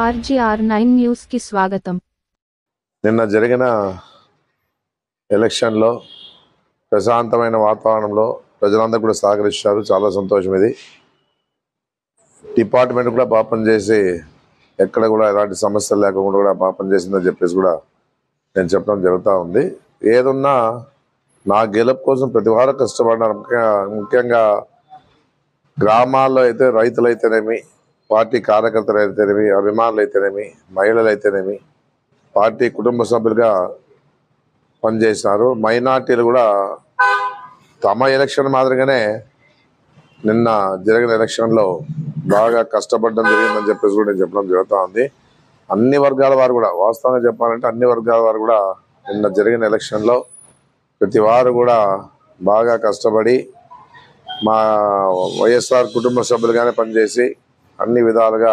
RGR9 news కి స్వాగతం. నిన్న జరిగిన ఎలక్షన్లో ప్రశాంతమైన వాతావరణంలో ప్రజలందరూ కూడా సహకరించారు. చాలా సంతోషం. ఇది డిపార్ట్మెంట్ కూడా బాగా పనిచేసి ఎక్కడ కూడా ఎలాంటి సమస్యలు లేకుండా కూడా బాగా పనిచేసిందని చెప్పేసి కూడా నేను చెప్పడం జరుగుతూ ఉంది. ఏదున్నా నా గెలుపు కోసం ప్రతి వారు కష్టపడినారు. ముఖ్యంగా గ్రామాల్లో అయితే రైతులైతేనేమి, పార్టీ కార్యకర్తలు అయితేనేమి, అభిమానులు అయితేనేమి, మహిళలు అయితేనేమి పార్టీ కుటుంబ సభ్యులుగా పనిచేసినారు. మైనార్టీలు కూడా తమ ఎలక్షన్ మాదిరిగానే నిన్న జరిగిన ఎలక్షన్లో బాగా కష్టపడడం జరిగిందని చెప్పేసి కూడా నేను చెప్పడం జరుగుతూ ఉంది. అన్ని వర్గాల వారు కూడా, వాస్తవంగా చెప్పాలంటే అన్ని వర్గాల వారు కూడా నిన్న జరిగిన ఎలక్షన్లో ప్రతి వారు కూడా బాగా కష్టపడి మా వైఎస్ఆర్ కుటుంబ సభ్యులుగానే పనిచేసి అన్ని విధాలుగా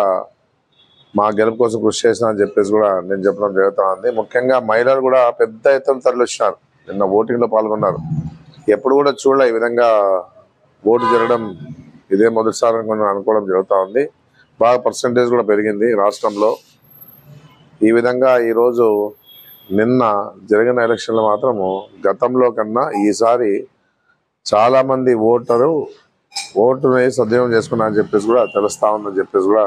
మా గెలుపు కోసం కృషి చేసినారని చెప్పేసి కూడా నేను చెప్పడం జరుగుతూ ఉంది. ముఖ్యంగా మహిళలు కూడా పెద్ద ఎత్తున తరలివచ్చినారు. నిన్న ఓటింగ్లో పాల్గొన్నారు. ఎప్పుడు కూడా చూడలే ఈ విధంగా ఓటు జరగడం ఇదే మొదటిసారి అనుకోవడం జరుగుతూ ఉంది. బాగా పర్సంటేజ్ కూడా పెరిగింది రాష్ట్రంలో. ఈ విధంగా ఈరోజు నిన్న జరిగిన ఎలక్షన్లో మాత్రము గతంలో కన్నా ఈసారి చాలామంది ఓటుని సద్వినియోగం చేసుకున్నారని చెప్పేసి కూడా తెలుస్తా ఉందని చెప్పేసి కూడా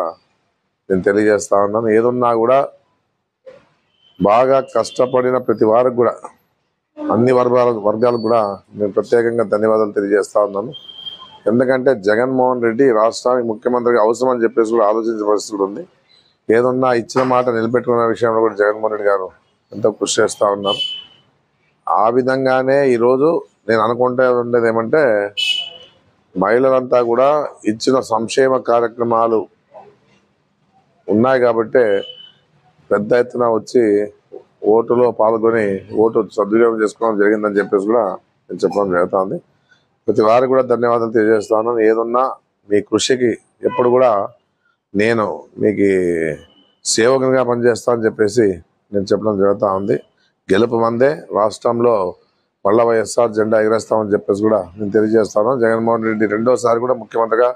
నేను తెలియజేస్తా ఉన్నాను. ఏదున్నా కూడా బాగా కష్టపడిన ప్రతి వారికి కూడా, అన్ని వర్గాలకు కూడా నేను ప్రత్యేకంగా ధన్యవాదాలు తెలియజేస్తా ఉన్నాను. ఎందుకంటే జగన్మోహన్ రెడ్డి రాష్ట్రానికి ముఖ్యమంత్రిగా అవసరం అని చెప్పేసి కూడా ఆలోచించే పరిస్థితి ఉంది. ఏదన్నా ఇచ్చిన మాట నిలబెట్టుకున్న విషయంలో కూడా జగన్మోహన్ రెడ్డి గారు ఎంతో కృషి చేస్తూ ఉన్నారు. ఆ విధంగానే ఈరోజు నేను అనుకుంటే ఉండేది ఏమంటే, మహిళలంతా కూడా ఇచ్చిన సంక్షేమ కార్యక్రమాలు ఉన్నాయి కాబట్టి పెద్ద ఎత్తున వచ్చి ఓటులో పాల్గొని ఓటు సద్వినియోగం చేసుకోవడం జరిగిందని చెప్పేసి కూడా నేను చెప్పడం జరుగుతుంది. ప్రతి వారికి కూడా ధన్యవాదాలు తెలియజేస్తాను. ఏదున్నా మీ కృషికి ఎప్పుడు కూడా నేను మీకు సేవకునిగా పనిచేస్తానని చెప్పేసి నేను చెప్పడం జరుగుతూ ఉంది. గెలుపు మందే, రాష్ట్రంలో మళ్ళా వైఎస్ఆర్ జెండా ఎగరేస్తామని చెప్పేసి కూడా నేను తెలియజేస్తాను. జగన్మోహన్ రెడ్డి రెండోసారి కూడా ముఖ్యమంత్రిగా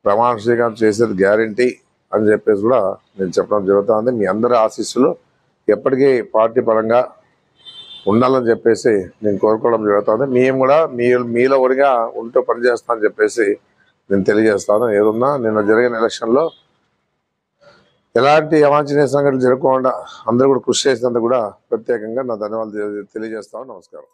ప్రమాణ స్వీకారం చేసేది గ్యారంటీ అని చెప్పేసి కూడా నేను చెప్పడం జరుగుతుంది. మీ అందరి ఆశీస్సులు ఎప్పటికీ పార్టీ పరంగా ఉండాలని చెప్పేసి నేను కోరుకోవడం జరుగుతుంది. మేము కూడా మీలో ఒకరిగా ఉంటూ పనిచేస్తామని చెప్పేసి నేను తెలియజేస్తాను. ఏదున్నా నిన్న జరిగిన ఎలక్షన్లో ఎలాంటి అవాంఛనీయ సంఘటనలు జరగకుండా అందరూ కూడా కృషి చేసినందుకు కూడా ప్రత్యేకంగా నా ధన్యవాదాలు తెలియజేస్తాను. నమస్కారం.